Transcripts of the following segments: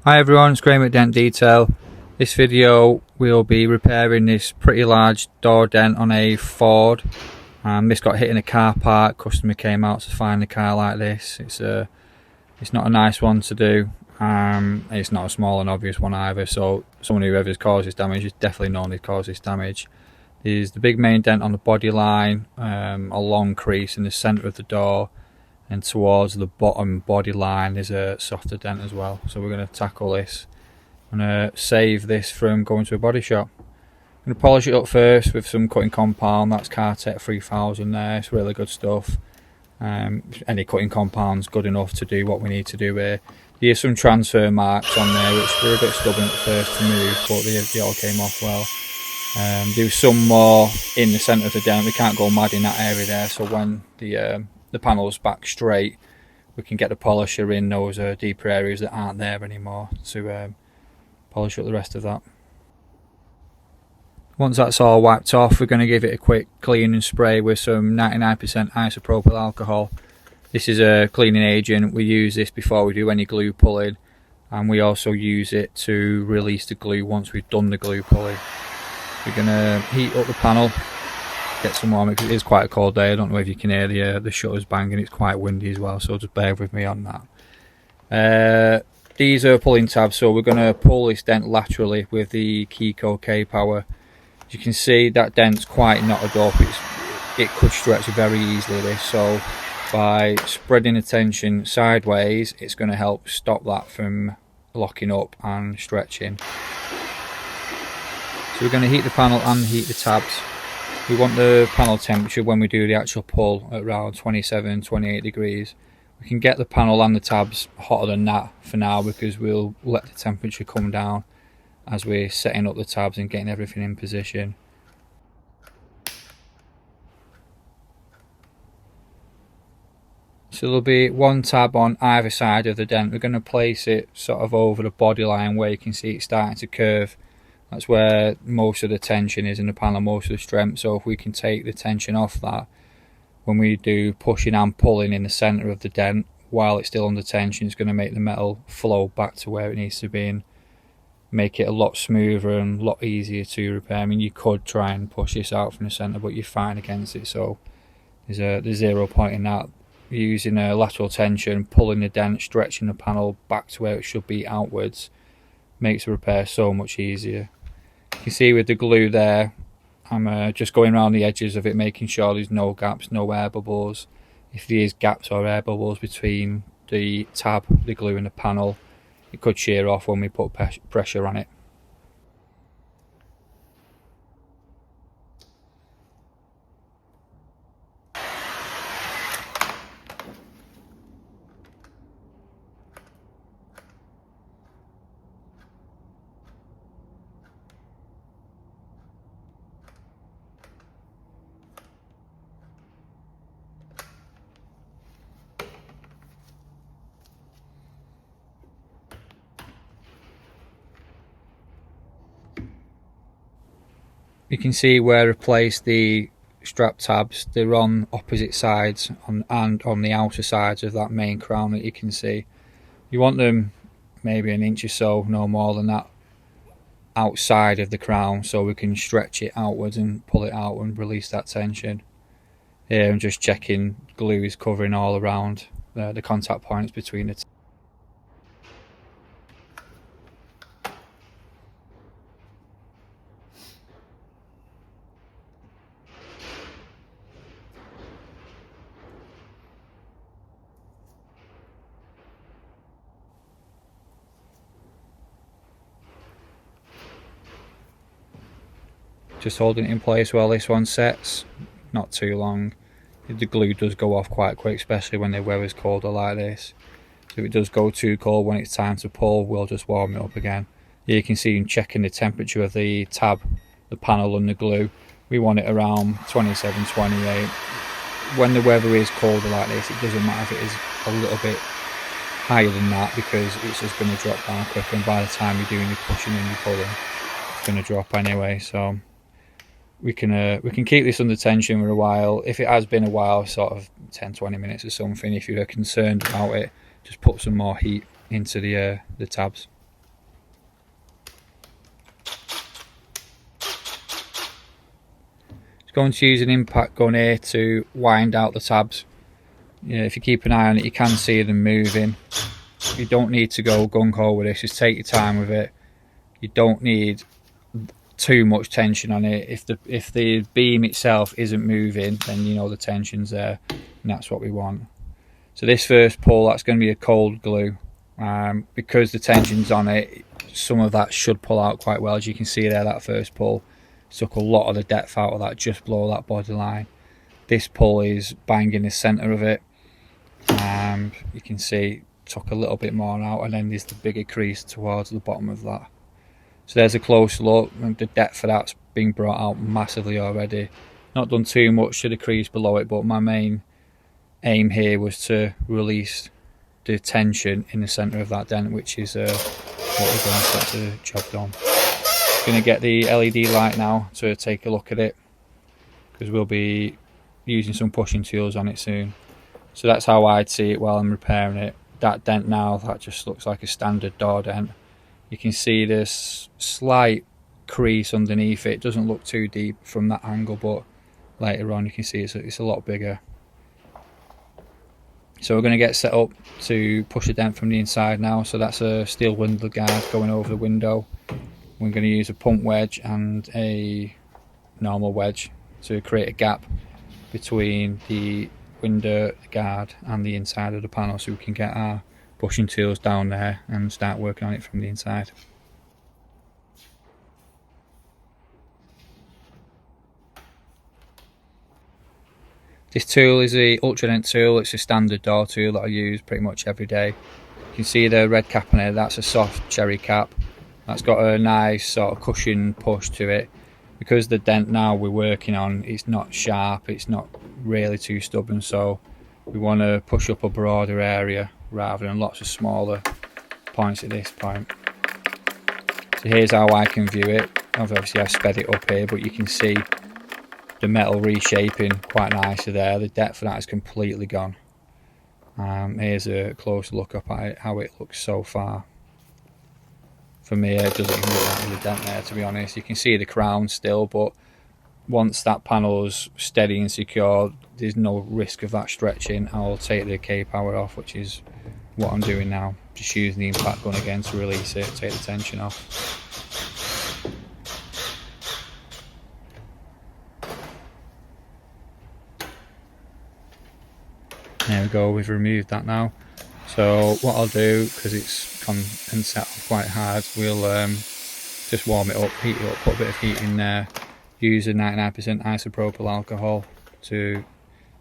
Hi everyone, it's Graham at Dent Detail. This video we'll be repairing this pretty large door dent on a Ford. This got hit in a car park. Customer came out to find the car like this. It's not a nice one to do. It's not a small and obvious one either, so someone who ever caused this damage is definitely known to cause this damage. There's the big main dent on the body line, a long crease in the centre of the door, and towards the bottom body line there's a softer dent as well. So we're going to tackle this. I'm going to save this from going to a body shop. I'm going to polish it up first with some cutting compound. That's Cartec 3000 there. It's really good stuff. Any cutting compound's good enough to do what we need to do here. There's some transfer marks on there which were a bit stubborn at first to move, but they all came off well. There's some more in the centre of the dent. We can't go mad in that area there, so when the panel's back straight, we can get the polisher in those deeper areas that aren't there anymore to polish up the rest of that. Once that's all wiped off, we're going to give it a quick clean and spray with some 99% isopropyl alcohol. This is a cleaning agent. We use this before we do any glue pulling, and we also use it to release the glue once we've done the glue pulling. We're going to heat up the panel, get some warm, because it is quite a cold day. I don't know if you can hear the shutters banging. It's quite windy as well, so just bear with me on that. These are pulling tabs, so we're going to pull this dent laterally with the Keco K-Power. As you can see, that dent's quite knotted up. It could stretch very easily, this, so by spreading the tension sideways, it's going to help stop that from locking up and stretching. So we're going to heat the panel and heat the tabs. We want the panel temperature when we do the actual pull at around 27-28 degrees. We can get the panel and the tabs hotter than that for now, because we'll let the temperature come down as we're setting up the tabs and getting everything in position. So there'll be one tab on either side of the dent. We're going to place it sort of over the body line where you can see it starting to curve. That's where most of the tension is in the panel, most of the strength. So if we can take the tension off that, when we do pushing and pulling in the centre of the dent while it's still under tension, it's going to make the metal flow back to where it needs to be and make it a lot smoother and a lot easier to repair. I mean, you could try and push this out from the centre, but you're fine against it, so there's 0 point in that. Using a lateral tension, pulling the dent, stretching the panel back to where it should be outwards, makes the repair so much easier. You can see with the glue there, I'm just going around the edges of it, making sure there's no gaps, no air bubbles. If there is gaps or air bubbles between the tab, the glue and the panel, it could shear off when we put pressure on it. You can see where I placed the strap tabs. They're on opposite sides and on the outer sides of that main crown that you can see. You want them maybe an inch or so, no more than that, outside of the crown, so we can stretch it outwards and pull it out and release that tension. Here I'm just checking glue is covering all around the contact points between the just holding it in place while this one sets, not too long. The glue does go off quite quick, especially when the weather's colder like this. So if it does go too cold when it's time to pull, we'll just warm it up again. Here you can see him checking the temperature of the tab, the panel and the glue. We want it around 27-28. When the weather is colder like this, it doesn't matter if it is a little bit higher than that, because it's just going to drop down quicker, and by the time you're doing your pushing and your pulling, it's going to drop anyway. So we can keep this under tension for a while. If it has been a while, sort of 10-20 minutes or something, if you're concerned about it, just put some more heat into the tabs. going to use an impact gun here to wind out the tabs. If you keep an eye on it, you can see them moving. You don't need to go gung-ho with this, just take your time with it. You don't need too much tension on it. If the beam itself isn't moving, then you know the tension's there, and that's what we want. So this first pull, that's going to be a cold glue. Because the tension's on it, some of that should pull out quite well. As you can see there, that first pull took a lot of the depth out of that, just below that body line. This pull is banging the centre of it. You can see took a little bit more out, and then there's the bigger crease towards the bottom of that. So there's a close look, and the depth of that's being brought out massively already. Not done too much to the crease below it, but my main aim here was to release the tension in the centre of that dent, which is what we're going to get the job done. Going to get the LED light now to take a look at it, because we'll be using some pushing tools on it soon. So that's how I'd see it while I'm repairing it. That dent now, that just looks like a standard door dent. You can see this slight crease underneath it. It doesn't look too deep from that angle, but later on you can see it's a lot bigger. So we're going to get set up to push a dent from the inside now. So that's a steel window guard going over the window. We're going to use a pump wedge and a normal wedge to create a gap between the window guard and the inside of the panel, so we can get our pushing tools down there and start working on it from the inside. This tool is the Ultra Dent tool. It's a standard door tool that I use pretty much every day. You can see the red cap on it, that's a soft cherry cap. That's got a nice sort of cushion push to it. Because the dent now we're working on, it's not sharp, it's not really too stubborn, so we want to push up a broader area rather than lots of smaller points at this point. So here's how I can view it. Obviously I've sped it up here, but you can see the metal reshaping quite nicely there. The depth of that is completely gone. Here's a closer look up at it, how it looks so far. For me, it doesn't even look like there's a dent there, to be honest. You can see the crown still, but once that panel's steady and secure, there's no risk of that stretching. I'll take the K-Power off, which is what I'm doing now. Just using the impact gun again to release it, take the tension off. There we go, we've removed that now. So what I'll do, because it's and set off quite hard, we'll just warm it up, heat it up, put a bit of heat in there, use a 99% isopropyl alcohol to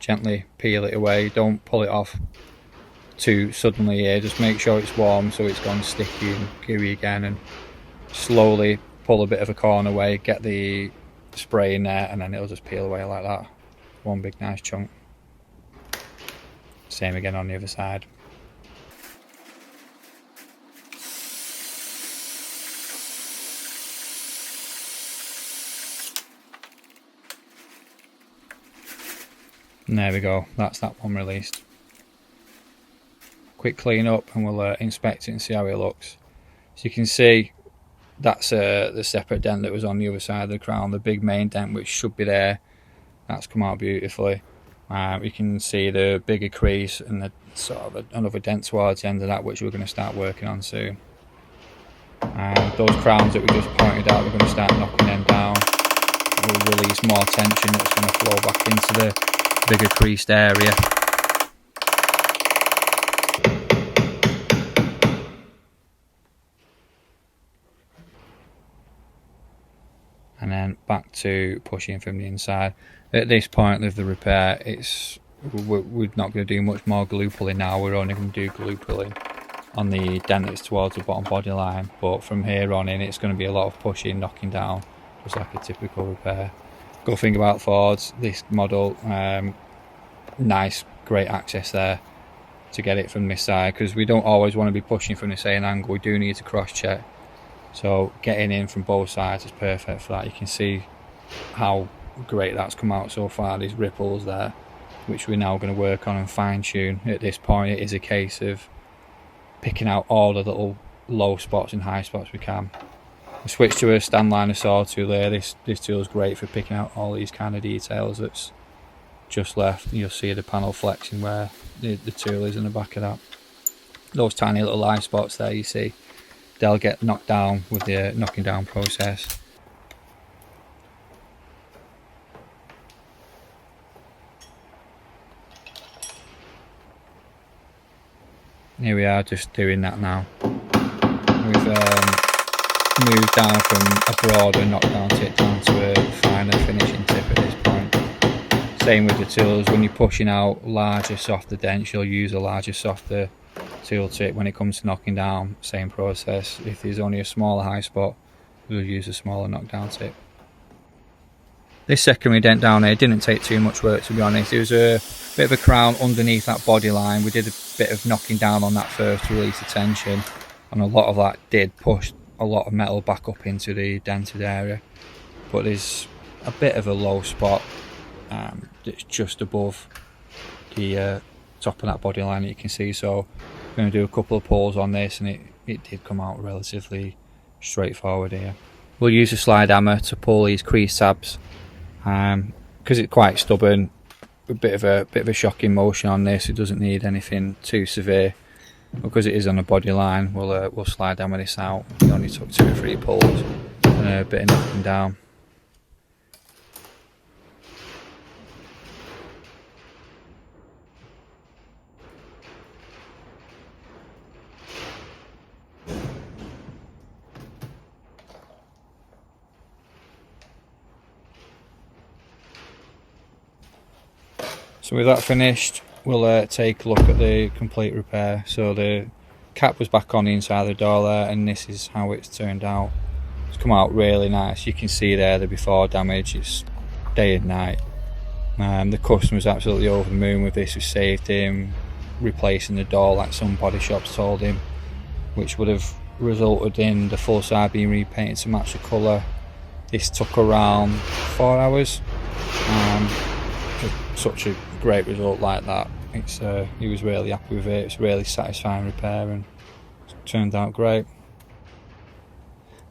gently peel it away. Don't pull it off too suddenly here, just make sure it's warm so it's gone sticky and gooey again, and slowly pull a bit of a corner away, get the spray in there, and then it'll just peel away like that. One big nice chunk. Same again on the other side. And there we go, that's that one released. Quick clean up and we'll inspect it and see how it looks. So you can see that's the separate dent that was on the other side of the crown, the big main dent which should be there. That's come out beautifully. You can see the bigger crease and the sort of another dent towards the end of that, which we're going to start working on soon. Those crowns that we just pointed out, we're going to start knocking them down. We'll release more tension that's going to flow back into the bigger creased area. And then back to pushing from the inside. At this point of the repair, we're not going to do much more glue pulling now. We're only going to do glue pulling on the dent that's towards the bottom body line, but from here on in it's going to be a lot of pushing, knocking down, just like a typical repair. Good thing about Fords, this model, nice, great access there to get it from this side, because we don't always want to be pushing from the same angle. We do need to cross check, so getting in from both sides is perfect for that. You can see how great that's come out so far, these ripples there, which we're now going to work on and fine tune. At this point it is a case of picking out all the little low spots and high spots we can. We switched to a stand liner saw tool there. This tool is great for picking out all these kind of details that's just left. You'll see the panel flexing where the tool is in the back of that. Those tiny little eye spots there you see, they'll get knocked down with the knocking down process. Here we are just doing that now. We've moved down from a broader knockdown tip down to a finer finishing tip at this point. Same with the tools, when you're pushing out larger softer dents you'll use a larger softer tool tip. When it comes to knocking down, same process. If there's only a smaller high spot we'll use a smaller knockdown tip. This secondary dent down here didn't take too much work, to be honest. It was a bit of a crown underneath that body line. We did a bit of knocking down on that first to release the tension, and a lot of that did push a lot of metal back up into the dented area. But there's a bit of a low spot that's just above the top of that body line that you can see. So I'm going to do a couple of pulls on this, and it did come out relatively straightforward here. We'll use a slide hammer to pull these crease tabs. Because it's quite stubborn, a bit of a shocking motion on this. It doesn't need anything too severe. Because it is on a body line, we'll slide hammer this out. We only took 2 or 3 pulls and a bit of knocking down. So with that finished, we'll take a look at the complete repair. So the cap was back on the inside of the door there, and this is how it's turned out. It's come out really nice. You can see there the before damage. It's day and night. The customer's absolutely over the moon with this. We saved him replacing the door like some body shops told him, which would have resulted in the full side being repainted to match the colour. This took around 4 hours. Such a great result like that. He was really happy with it. It's a really satisfying repair and it turned out great.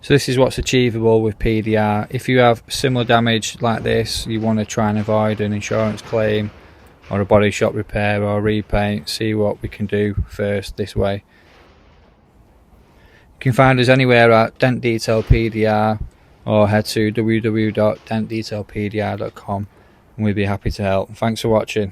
So this is what's achievable with PDR. If you have similar damage like this, you want to try and avoid an insurance claim or a body shop repair or repaint, see what we can do first this way. You can find us anywhere at Dent Detail PDR, or head to www.dentdetailpdr.com and we'd be happy to help. Thanks for watching.